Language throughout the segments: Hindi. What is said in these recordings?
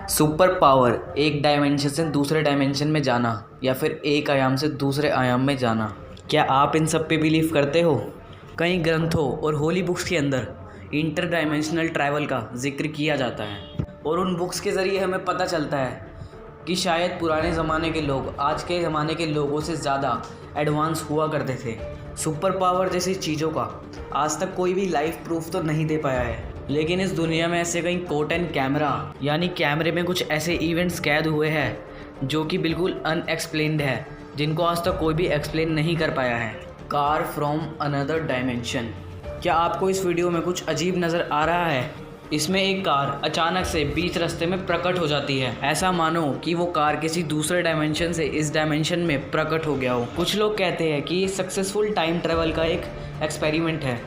सुपर पावर एक डायमेंशन से दूसरे डायमेंशन में जाना या फिर एक आयाम से दूसरे आयाम में जाना। क्या आप इन सब पे बिलीव करते हो? कई ग्रंथों और होली बुक्स के अंदर इंटर डायमेंशनल ट्रैवल का जिक्र किया जाता है और उन बुक्स के ज़रिए हमें पता चलता है कि शायद पुराने ज़माने के लोग आज के ज़माने के लोगों से ज़्यादा एडवांस हुआ करते थे। सुपर पावर जैसी चीज़ों का आज तक कोई भी लाइव प्रूफ तो नहीं दे पाया है, लेकिन इस दुनिया में ऐसे कई कोट एंड कैमरा यानी कैमरे में कुछ ऐसे इवेंट्स कैद हुए हैं जो कि बिल्कुल अनएक्सप्लेन्ड है, जिनको आज तक कोई भी एक्सप्लेन नहीं कर पाया है। Car from another dimension. क्या आपको इस वीडियो में कुछ अजीब नज़र आ रहा है? इसमें एक कार अचानक से बीच रास्ते में प्रकट हो जाती है, ऐसा मानो कि वो कार किसी दूसरे डायमेंशन से इस डायमेंशन में प्रकट हो गया हो। कुछ लोग कहते हैं कि ये सक्सेसफुल टाइम ट्रैवल का एक एक्सपेरिमेंट है,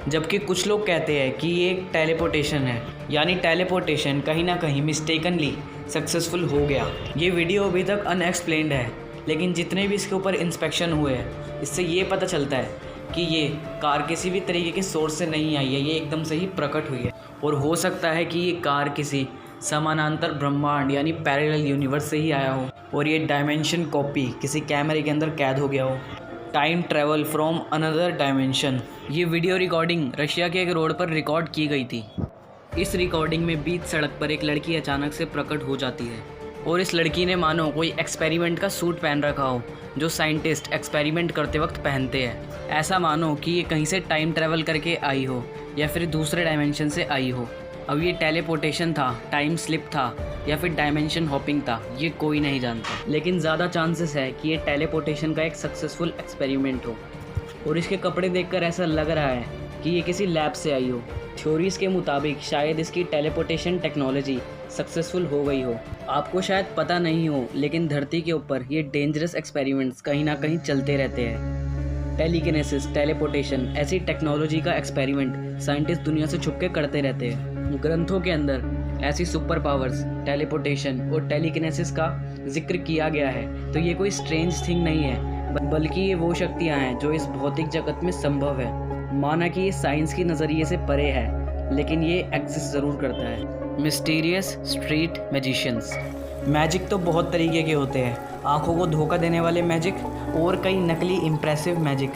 जबकि कुछ लोग कहते हैं कि ये एक टेलीपोर्टेशन है, यानी टेलीपोर्टेशन कहीं ना कहीं मिस्टेकनली सक्सेसफुल हो गया। ये वीडियो अभी तक अनएक्सप्लेन्ड है, लेकिन जितने भी इसके ऊपर इंस्पेक्शन हुए हैं इससे ये पता चलता है कि ये कार किसी भी तरीके के सोर्स से नहीं आई है, ये एकदम से ही प्रकट हुई है। और हो सकता है कि ये कार किसी समानांतर ब्रह्मांड यानी पैरेलल यूनिवर्स से ही आया हो और ये डायमेंशन कॉपी किसी कैमरे के अंदर कैद हो गया हो। Time travel from another dimension. ये वीडियो रिकॉर्डिंग रशिया के एक रोड पर रिकॉर्ड की गई थी। इस रिकॉर्डिंग में बीच सड़क पर एक लड़की अचानक से प्रकट हो जाती है और इस लड़की ने मानो कोई एक्सपेरिमेंट का सूट पहन रखा हो जो साइंटिस्ट एक्सपेरिमेंट करते वक्त पहनते हैं। ऐसा मानो कि ये कहीं से टाइम ट्रैवल करके आई हो या फिर दूसरे डायमेंशन से आई हो। अब ये टेलीपोर्टेशन था, टाइम स्लिप था या फिर डायमेंशन हॉपिंग था, ये कोई नहीं जानता, लेकिन ज़्यादा चांसेस है कि ये टेलीपोर्टेशन का एक सक्सेसफुल एक्सपेरिमेंट हो। और इसके कपड़े देखकर ऐसा लग रहा है कि ये किसी लैब से आई हो। थ्योरीज़ के मुताबिक शायद इसकी टेलीपोर्टेशन टेक्नोलॉजी सक्सेसफुल हो गई हो। आपको शायद पता नहीं हो, लेकिन धरती के ऊपर ये डेंजरस एक्सपेरिमेंट्स कहीं ना कहीं चलते रहते हैं। टेलीकिनेसिस, टेलीपोर्टेशन, ऐसी टेक्नोलॉजी का एक्सपेरिमेंट साइंटिस्ट दुनिया से छुप के करते रहते हैं। ग्रंथों के अंदर ऐसी सुपर पावर्स, टेलीपोर्टेशन और टेलीकिनेसिस का जिक्र किया गया है, तो ये कोई स्ट्रेंज थिंग नहीं है, बल्कि ये वो शक्तियाँ हैं जो इस भौतिक जगत में संभव है। माना कि ये साइंस की नज़रिए से परे है, लेकिन ये एग्जिस्ट ज़रूर करता है। Mysterious street magicians. मैजिक तो बहुत तरीके के होते हैं, आँखों को धोखा देने वाले मैजिक और कई नकली इम्प्रेसिव मैजिक।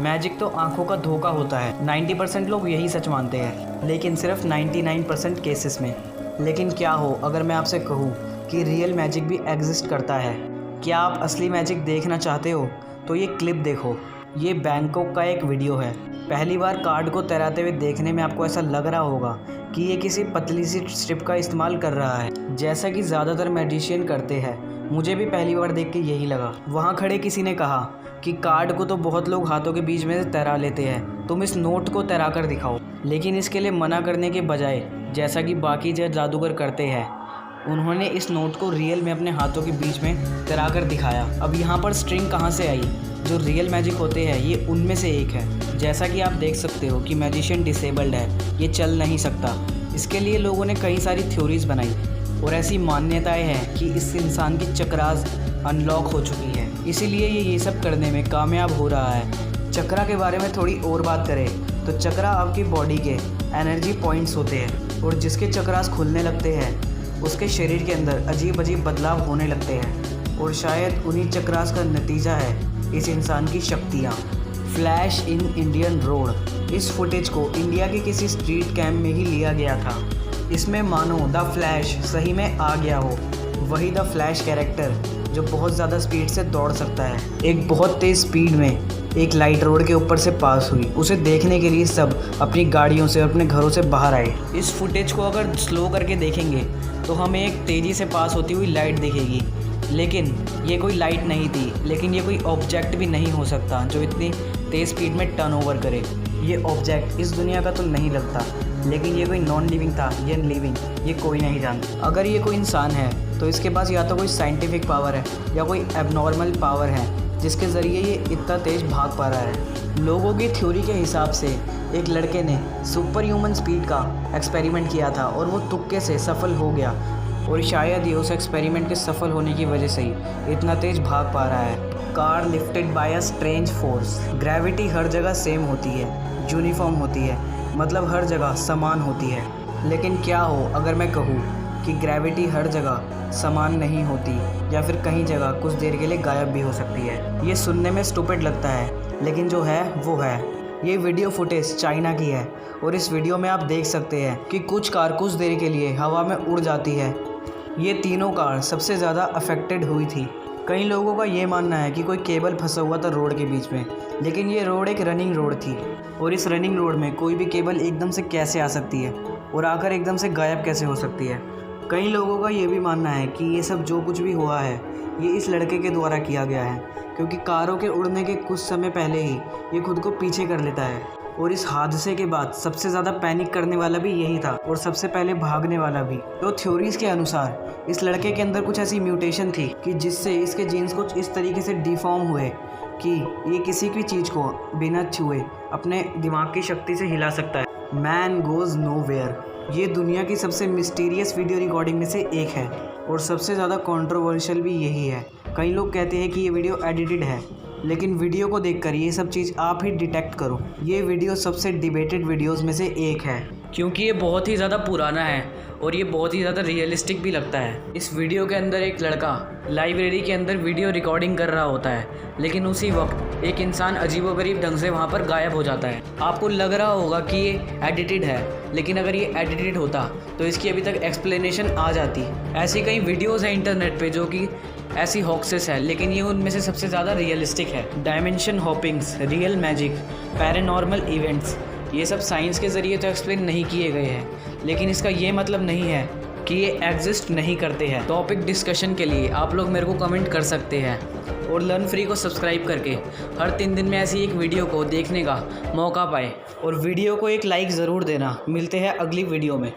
मैजिक तो आँखों का धोखा होता है, 90% लोग यही सच मानते हैं, लेकिन सिर्फ 99% केसेस में। लेकिन क्या हो अगर मैं आपसे कहूँ कि रियल मैजिक भी एग्जिस्ट करता है। क्या आप असली मैजिक देखना चाहते हो तो ये क्लिप देखो। ये बैंकॉक का एक वीडियो है। पहली बार कार्ड को तैराते हुए देखने में आपको ऐसा लग रहा होगा कि ये किसी पतली सी स्ट्रिप का इस्तेमाल कर रहा है, जैसा कि ज़्यादातर मैजिशियन करते हैं। मुझे भी पहली बार देख के यही लगा। वहाँ खड़े किसी ने कहा कि कार्ड को तो बहुत लोग हाथों के बीच में तैरा लेते हैं, तुम इस नोट को तैरा कर दिखाओ। लेकिन इसके लिए मना करने के बजाय, जैसा कि बाकी जो जादूगर करते हैं, उन्होंने इस नोट को रियल में अपने हाथों के बीच में तैरा कर दिखाया। अब यहाँ पर स्ट्रिंग कहाँ से आई? जो रियल मैजिक होते हैं ये उनमें से एक है। जैसा कि आप देख सकते हो कि मैजिशियन डिसेबल्ड है, ये चल नहीं सकता। इसके लिए लोगों ने कई सारी थ्योरीज बनाई और ऐसी मान्यताएं हैं कि इस इंसान की चक्रास अनलॉक हो चुकी है, इसीलिए ये सब करने में कामयाब हो रहा है। चक्रा के बारे में थोड़ी और बात करें तो चक्रा आपकी बॉडी के एनर्जी पॉइंट्स होते हैं और जिसके चक्रास खुलने लगते हैं उसके शरीर के अंदर अजीब अजीब बदलाव होने लगते हैं और शायद उन्हीं चक्रास का नतीजा है इस इंसान की शक्तियाँ। Flash in Indian road. इस फुटेज को इंडिया के किसी स्ट्रीट कैंप में ही लिया गया था। इसमें मानो द फ्लैश सही में आ गया हो, वही द फ्लैश कैरेक्टर जो बहुत ज़्यादा स्पीड से दौड़ सकता है। एक बहुत तेज़ स्पीड में एक लाइट रोड के ऊपर से पास हुई। उसे देखने के लिए सब अपनी गाड़ियों से और अपने घरों से बाहर आए। इस फुटेज को अगर स्लो करके देखेंगे तो हमें एक तेज़ी से पास होती हुई लाइट दिखेगी, लेकिन ये कोई लाइट नहीं थी। लेकिन ये कोई ऑब्जेक्ट भी नहीं हो सकता जो इतनी तेज़ स्पीड में टर्न ओवर करे। ये ऑब्जेक्ट इस दुनिया का तो नहीं लगता, लेकिन ये कोई नॉन लिविंग था या लिविंग, ये कोई नहीं जानता। अगर ये कोई इंसान है तो इसके पास या तो कोई साइंटिफिक पावर है या कोई एबनॉर्मल पावर है जिसके ज़रिए ये इतना तेज़ भाग पा रहा है। लोगों की थ्योरी के हिसाब से एक लड़के ने सुपर ह्यूमन स्पीड का एक्सपेरिमेंट किया था और वो तुक्के से सफल हो गया और शायद ये उस एक्सपेरिमेंट के सफल होने की वजह से ही इतना तेज़ भाग पा रहा है। Car lifted by a strange force. Gravity हर जगह सेम होती है, यूनिफॉर्म होती है, मतलब हर जगह समान होती है। लेकिन क्या हो अगर मैं कहूँ कि ग्रेविटी हर जगह समान नहीं होती या फिर कहीं जगह कुछ देर के लिए गायब भी हो सकती है। ये सुनने में स्टूपिड लगता है, लेकिन जो है वो है। ये वीडियो फुटेज चाइना की है और इस वीडियो में आप देख सकते हैं कि कुछ कार कुछ देर के लिए हवा में उड़ जाती है। ये तीनों कार सबसे ज़्यादा अफेक्टेड हुई थी। कई लोगों का ये मानना है कि कोई केबल फंसा हुआ था रोड के बीच में, लेकिन ये रोड एक रनिंग रोड थी और इस रनिंग रोड में कोई भी केबल एकदम से कैसे आ सकती है और आकर एकदम से गायब कैसे हो सकती है। कई लोगों का ये भी मानना है कि ये सब जो कुछ भी हुआ है ये इस लड़के के द्वारा किया गया है, क्योंकि कारों के उड़ने के कुछ समय पहले ही ये खुद को पीछे कर लेता है। और इस हादसे के बाद सबसे ज़्यादा पैनिक करने वाला भी यही था और सबसे पहले भागने वाला भी। तो थ्योरीज के अनुसार इस लड़के के अंदर कुछ ऐसी म्यूटेशन थी कि जिससे इसके जीन्स कुछ इस तरीके से डिफॉर्म हुए कि ये किसी भी चीज़ को बिना छुए अपने दिमाग की शक्ति से हिला सकता है। मैन गोज़ नोवेयर ये दुनिया की सबसे मिस्टीरियस वीडियो रिकॉर्डिंग में से एक है और सबसे ज़्यादा कंट्रोवर्शियल भी यही है। कई लोग कहते हैं कि ये वीडियो एडिटेड है, लेकिन वीडियो को देखकर ये सब चीज़ आप ही डिटेक्ट करो। ये वीडियो सबसे डिबेटेड वीडियोस में से एक है, क्योंकि ये बहुत ही ज़्यादा पुराना है और ये बहुत ही ज़्यादा रियलिस्टिक भी लगता है। इस वीडियो के अंदर एक लड़का लाइब्रेरी के अंदर वीडियो रिकॉर्डिंग कर रहा होता है, लेकिन उसी वक्त एक इंसान अजीबोगरीब ढंग से वहाँ पर गायब हो जाता है। आपको लग रहा होगा कि ये एडिटेड है, लेकिन अगर ये एडिटेड होता तो इसकी अभी तक एक्सप्लेनेशन आ जाती। ऐसी कई वीडियोज़ हैं इंटरनेट पर जो कि ऐसी हॉक्सेस है, लेकिन ये उनमें से सबसे ज़्यादा रियलिस्टिक है। Dimension Hopkins, real magic, paranormal events, ये सब साइंस के ज़रिए तो एक्सप्लेन नहीं किए गए हैं, लेकिन इसका ये मतलब नहीं है कि ये एग्जिस्ट नहीं करते हैं। टॉपिक डिस्कशन के लिए आप लोग मेरे को कमेंट कर सकते हैं और लर्न फ्री को सब्सक्राइब करके हर 3 दिन में ऐसी एक वीडियो को देखने का मौका पाए और वीडियो को एक लाइक ज़रूर देना। मिलते हैं अगली वीडियो में।